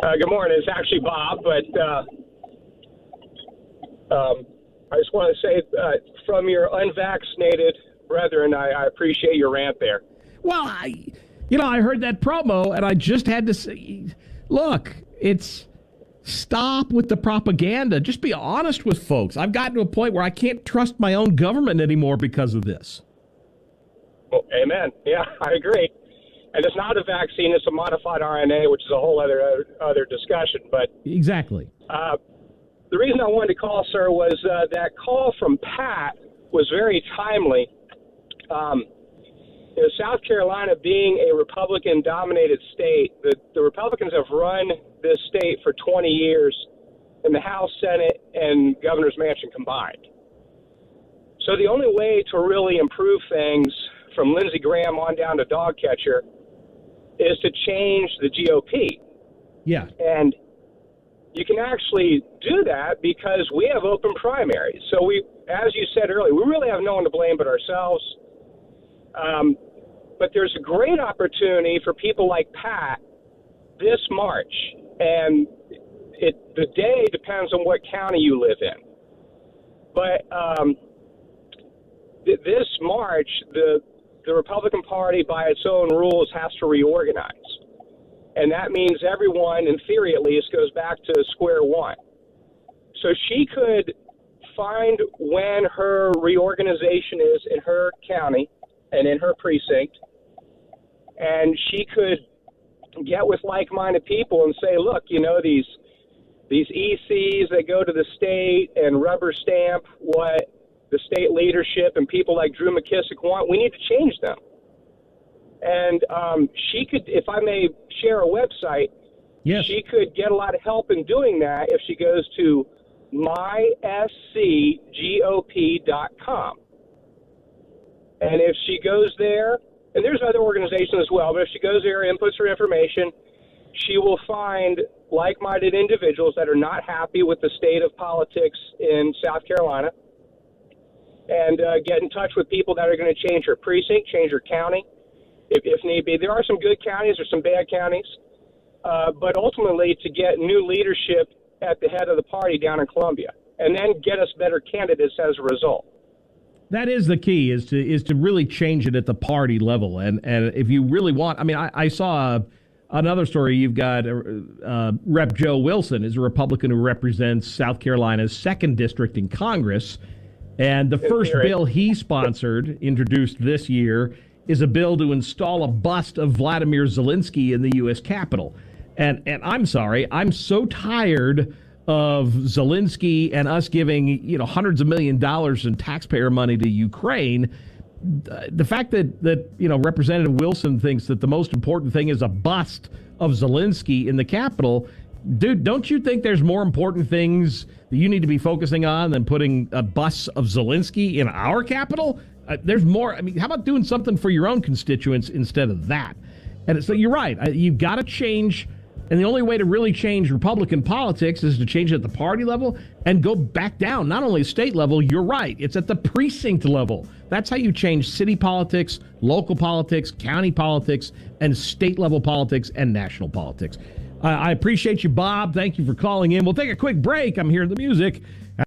Good morning. It's actually Bob, but I just want to say from your unvaccinated brethren, I appreciate your rant there. Well, I heard that promo, and I just had to say, look, stop with the propaganda. Just be honest with folks. I've gotten to a point where I can't trust my own government anymore because of this. Well, amen. Yeah, I agree. And it's not a vaccine; it's a modified RNA, which is a whole other discussion. But exactly. The reason I wanted to call, sir, was that call from Pat was very timely. South Carolina being a Republican-dominated state, the Republicans have run this state for 20 years in the House, Senate, and Governor's Mansion combined. So the only way to really improve things from Lindsey Graham on down to dog catcher is to change the GOP. Yeah. And you can actually do that because we have open primaries. So we, as you said earlier, we really have no one to blame but ourselves. But there's a great opportunity for people like Pat this March. And the day depends on what county you live in. But this March, the Republican Party, by its own rules, has to reorganize. And that means everyone, in theory at least, goes back to square one. So she could find when her reorganization is in her county and in her precinct, and she could get with like-minded people and say, look, these ECs that go to the state and rubber stamp what the state leadership and people like Drew McKissick want, we need to change them. And she could, if I may share a website, yes, she could get a lot of help in doing that if she goes to mySCGOP.com. And if she goes there, and there's other organizations as well, but if she goes there and inputs her information, she will find like-minded individuals that are not happy with the state of politics in South Carolina and get in touch with people that are going to change her precinct, change her county, if need be. There are some good counties, there's some bad counties, but ultimately to get new leadership at the head of the party down in Columbia, and then get us better candidates as a result. That is the key, is to really change it at the party level. And if you really want, I saw another story. You've got Rep. Joe Wilson is a Republican who represents South Carolina's 2nd District in Congress. And the first bill he sponsored, introduced this year, is a bill to install a bust of Vladimir Zelensky in the U.S. Capitol. And I'm sorry, I'm so tired of Zelensky and us giving hundreds of $millions in taxpayer money to Ukraine. The fact that Representative Wilson thinks that the most important thing is a bust of Zelensky in the Capitol, dude, don't you think there's more important things that you need to be focusing on than putting a bust of Zelensky in our Capitol? There's more. How about doing something for your own constituents instead of that? And so you're right. You've got to change. And the only way to really change Republican politics is to change it at the party level and go back down. Not only state level, you're right. It's at the precinct level. That's how you change city politics, local politics, county politics, and state level politics and national politics. I appreciate you, Bob. Thank you for calling in. We'll take a quick break. I'm hearing the music.